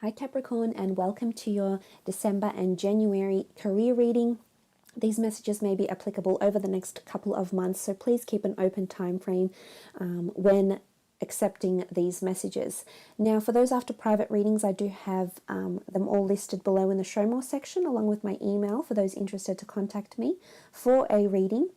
Hi Capricorn, and welcome to your December and January career reading. These messages may be applicable over the next couple of months, so please keep an open time frame when accepting these messages. Now, for those after private readings, I do have them all listed below in the Show More section, along with my email for those interested to contact me for a reading.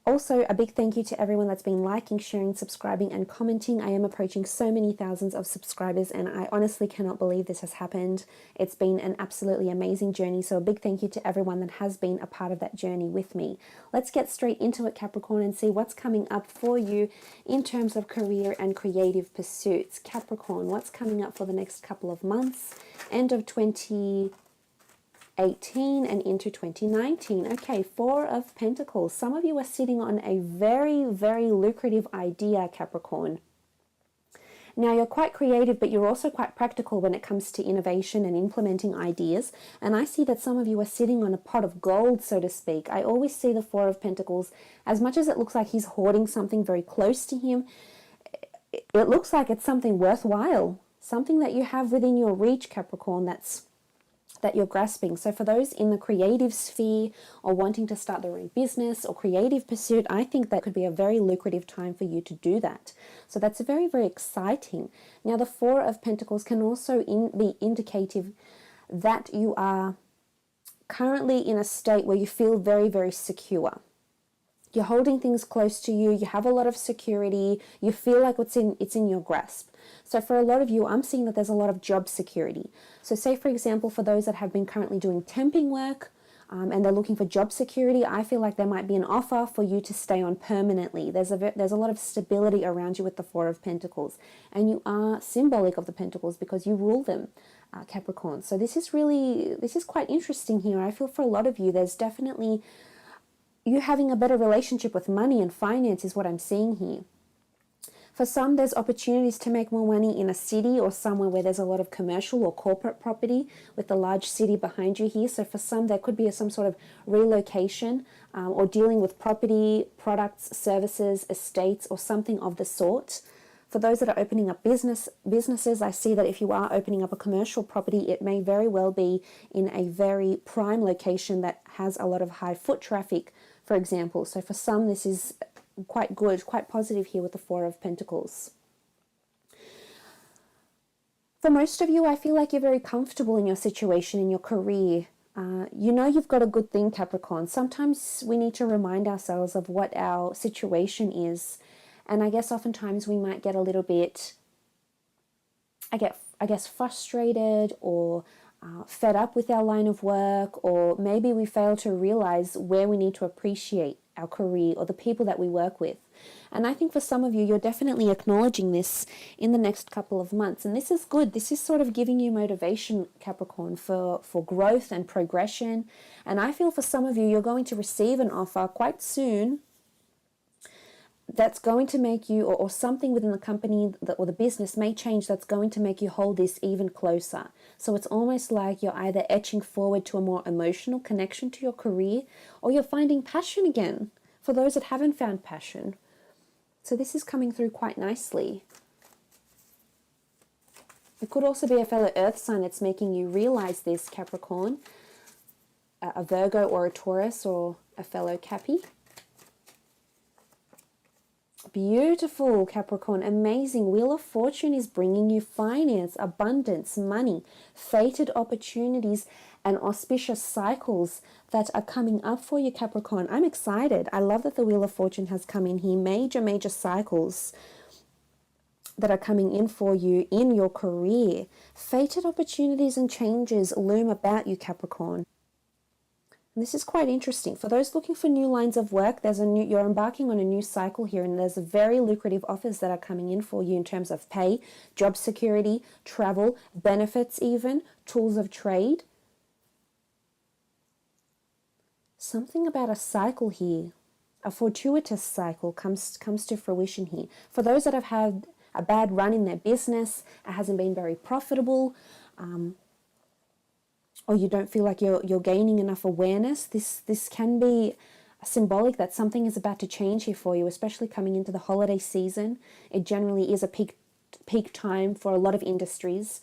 Also, a big thank you to everyone that's been liking, sharing, subscribing, and commenting. I am approaching so many thousands of subscribers, and I honestly cannot believe this has happened. It's been an absolutely amazing journey, so a big thank you to everyone that has been a part of that journey with me. Let's get straight into it, Capricorn, and see what's coming up for you in terms of career and creative pursuits. Capricorn, what's coming up for the next couple of months? End of 2018 and into 2019. Okay, Four of Pentacles. Some of you are sitting on a very, very lucrative idea, Capricorn. Now, you're quite creative, but you're also quite practical when it comes to innovation and implementing ideas. And I see that some of you are sitting on a pot of gold, so to speak. I always see the Four of Pentacles, as much as it looks like he's hoarding something very close to him, it looks like it's something worthwhile, something that you have within your reach, Capricorn, that you're grasping. So for those in the creative sphere or wanting to start their own business or creative pursuit, I think that could be a very lucrative time for you to do that. So that's very, very exciting. Now, the Four of Pentacles can also be indicative that you are currently in a state where you feel very, very secure. You're holding things close to you, you have a lot of security, you feel like it's in your grasp. So for a lot of you, I'm seeing that there's a lot of job security. So say, for example, for those that have been currently doing temping work and they're looking for job security, I feel like there might be an offer for you to stay on permanently. There's a lot of stability around you with the Four of Pentacles. And you are symbolic of the Pentacles because you rule them, Capricorn. So this is quite interesting here. I feel for a lot of you, there's definitely you having a better relationship with money and finance is what I'm seeing here. For some, there's opportunities to make more money in a city or somewhere where there's a lot of commercial or corporate property with the large city behind you here. So for some, there could be some sort of relocation or dealing with property, products, services, estates, or something of the sort. For those that are opening up businesses, I see that if you are opening up a commercial property, it may very well be in a very prime location that has a lot of high foot traffic, for example. So for some, this is quite good, quite positive here with the Four of Pentacles. For most of you, I feel like you're very comfortable in your situation, in your career. You know you've got a good thing, Capricorn. Sometimes we need to remind ourselves of what our situation is. And I guess oftentimes we might get a little bit, I guess, frustrated or fed up with our line of work, or maybe we fail to realize where we need to appreciate our career or the people that we work with. And I think for some of you, you're definitely acknowledging this in the next couple of months. And this is good. This is sort of giving you motivation, Capricorn, for growth and progression. And I feel for some of you, you're going to receive an offer quite soon that's going to make you, or something within the company or the business may change that's going to make you hold this even closer. So it's almost like you're either etching forward to a more emotional connection to your career, or you're finding passion again for those that haven't found passion. So this is coming through quite nicely. It could also be a fellow earth sign that's making you realize this, Capricorn, a Virgo or a Taurus or a fellow Cappy. Beautiful, Capricorn, amazing. Wheel of Fortune is bringing you finance, abundance, money, fated opportunities, and auspicious cycles that are coming up for you, Capricorn. I'm excited. I love that the Wheel of Fortune has come in here. Major cycles that are coming in for you in your career. Fated opportunities and changes loom about you, Capricorn. And this is quite interesting. For those looking for new lines of work, you're embarking on a new cycle here, and there's very lucrative offers that are coming in for you in terms of pay, job security, travel, benefits even, tools of trade. Something about a cycle here, a fortuitous cycle comes to fruition here. For those that have had a bad run in their business, it hasn't been very profitable, or you don't feel like you're gaining enough awareness, this can be symbolic that something is about to change here for you, especially coming into the holiday season. It generally is a peak time for a lot of industries.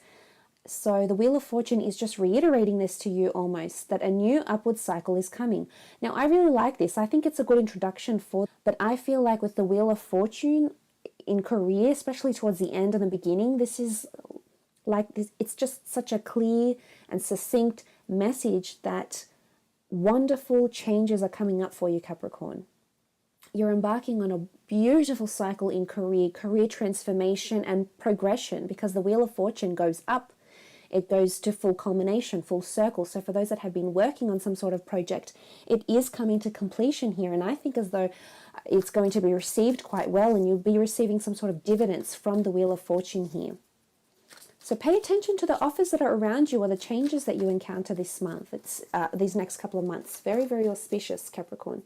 So the Wheel of Fortune is just reiterating this to you almost, that a new upward cycle is coming. Now, I really like this. I think it's a good introduction but I feel like with the Wheel of Fortune in career, especially towards the end and the beginning, this is like this. It's just such a clear and succinct message that wonderful changes are coming up for you, Capricorn. You're embarking on a beautiful cycle in career transformation and progression, because the Wheel of Fortune goes up. It goes to full culmination, full circle. So for those that have been working on some sort of project, it is coming to completion here. And I think as though it's going to be received quite well, and you'll be receiving some sort of dividends from the Wheel of Fortune here. So pay attention to the offers that are around you or the changes that you encounter this month. It's these next couple of months. Very, very auspicious, Capricorn.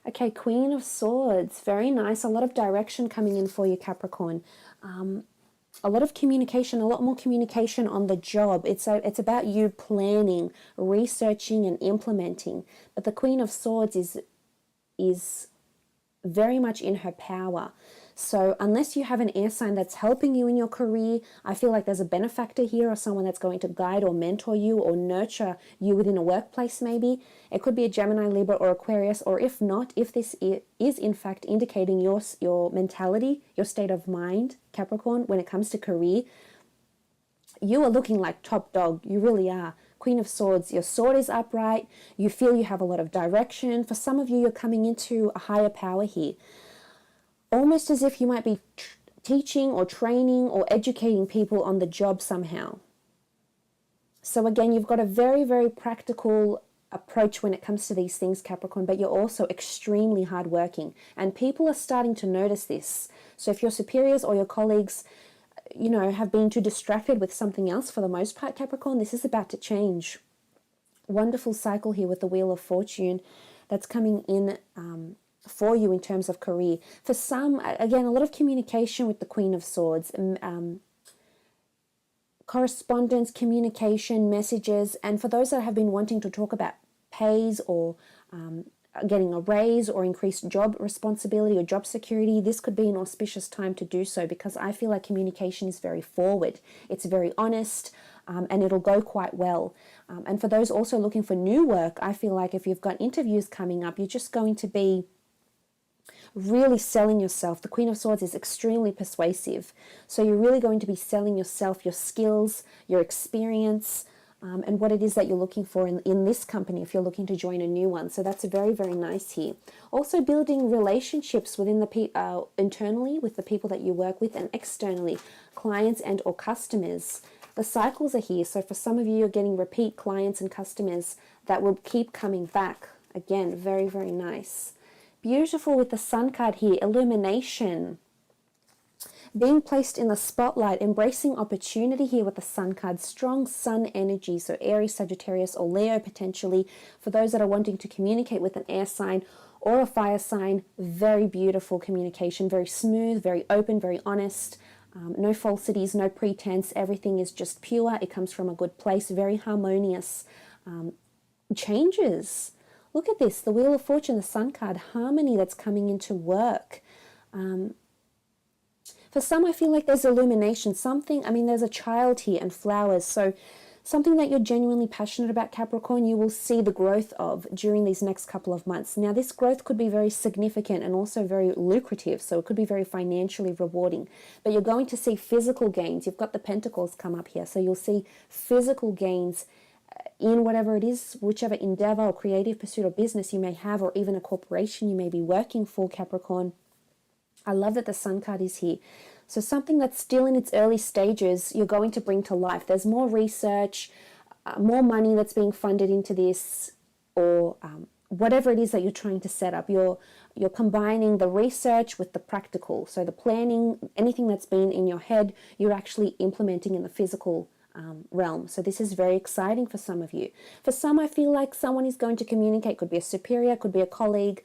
Okay, Queen of Swords. Very nice. A lot of direction coming in for you, Capricorn. A lot of communication, a lot more communication on the job. It's about you planning, researching, and implementing. But the Queen of Swords is very much in her power. So unless you have an air sign that's helping you in your career, I feel like there's a benefactor here, or someone that's going to guide or mentor you or nurture you within a workplace maybe. It could be a Gemini, Libra, or Aquarius, or if not, if this is in fact indicating your mentality, your state of mind, Capricorn, when it comes to career, you are looking like top dog. You really are. Queen of Swords, your sword is upright. You feel you have a lot of direction. For some of you, you're coming into a higher power here. Almost as if you might be teaching or training or educating people on the job somehow. So again, you've got a very, very practical approach when it comes to these things, Capricorn, but you're also extremely hardworking. And people are starting to notice this. So if your superiors or your colleagues, you know, have been too distracted with something else for the most part, Capricorn, this is about to change. Wonderful cycle here with the Wheel of Fortune that's coming in for you in terms of career. For some, again, a lot of communication with the Queen of Swords, correspondence, communication, messages, and for those that have been wanting to talk about pays or getting a raise or increased job responsibility or job security, this could be an auspicious time to do so, because I feel like communication is very forward. It's very honest, and it'll go quite well. And for those also looking for new work, I feel like if you've got interviews coming up, you're just going to be really selling yourself. The Queen of Swords is extremely persuasive. So you're really going to be selling yourself, your skills, your experience, and what it is that you're looking for in this company if you're looking to join a new one. So that's very, very nice here. Also building relationships within the internally with the people that you work with, and externally, clients and or customers. The cycles are here. So for some of you, you're getting repeat clients and customers that will keep coming back. Again, very, very nice. Beautiful with the Sun card here, illumination. Being placed in the spotlight, embracing opportunity here with the Sun card. Strong Sun energy, so Aries, Sagittarius, or Leo potentially. For those that are wanting to communicate with an air sign or a fire sign, very beautiful communication, very smooth, very open, very honest. No falsities, no pretense. Everything is just pure. It comes from a good place, very harmonious. Changes. Look at this, the Wheel of Fortune, the Sun card, harmony that's coming into work. For some, I feel like there's illumination, there's a child here and flowers. So something that you're genuinely passionate about, Capricorn, you will see the growth of during these next couple of months. Now, this growth could be very significant and also very lucrative, so it could be very financially rewarding. But you're going to see physical gains. You've got the Pentacles come up here, so you'll see physical gains in whatever it is, whichever endeavor or creative pursuit or business you may have, or even a corporation you may be working for, Capricorn. I love that the Sun card is here. So something that's still in its early stages, you're going to bring to life. There's more research, more money that's being funded into this, or whatever it is that you're trying to set up. You're combining the research with the practical. So the planning, anything that's been in your head, you're actually implementing in the physical realm. So this is very exciting for some of you. For some, I feel like someone is going to communicate, could be a superior, could be a colleague,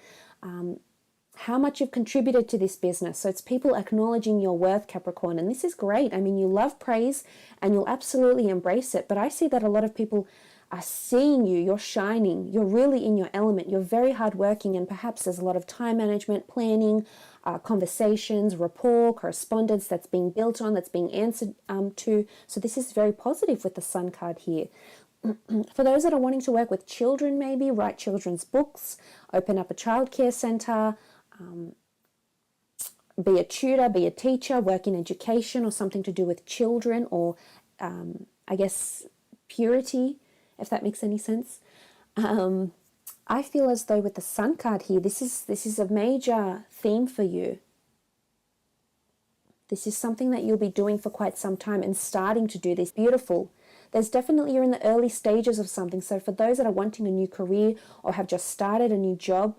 how much you've contributed to this business. So it's people acknowledging your worth, Capricorn, and this is great. I mean, you love praise and you'll absolutely embrace it, but I see that a lot of people are seeing you, you're shining, you're really in your element, you're very hardworking, and perhaps there's a lot of time management, planning, conversations, rapport, correspondence that's being built on, that's being answered to. So this is very positive with the Sun card here. For those that are wanting to work with children, maybe write children's books, open up a childcare centre, be a tutor, be a teacher, work in education or something to do with children, or I guess purity, if that makes any sense. I feel as though with the Sun card here, this is a major theme for you. This is something that you'll be doing for quite some time and starting to do this. Beautiful. There's definitely, you're in the early stages of something. So for those that are wanting a new career or have just started a new job,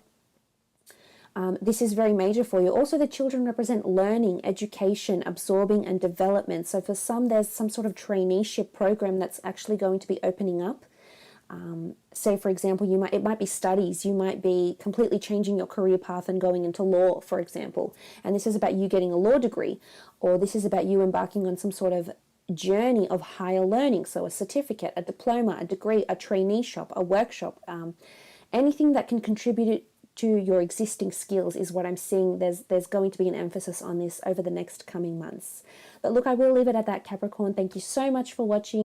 this is very major for you. Also, the children represent learning, education, absorbing, and development. So for some, there's some sort of traineeship program that's actually going to be opening up. Say, for example, it might be studies. You might be completely changing your career path and going into law, for example. And this is about you getting a law degree, or this is about you embarking on some sort of journey of higher learning. So a certificate, a diploma, a degree, a traineeship, a workshop, anything that can contribute to your existing skills is what I'm seeing. There's going to be an emphasis on this over the next coming months. But look, I will leave it at that, Capricorn. Thank you so much for watching.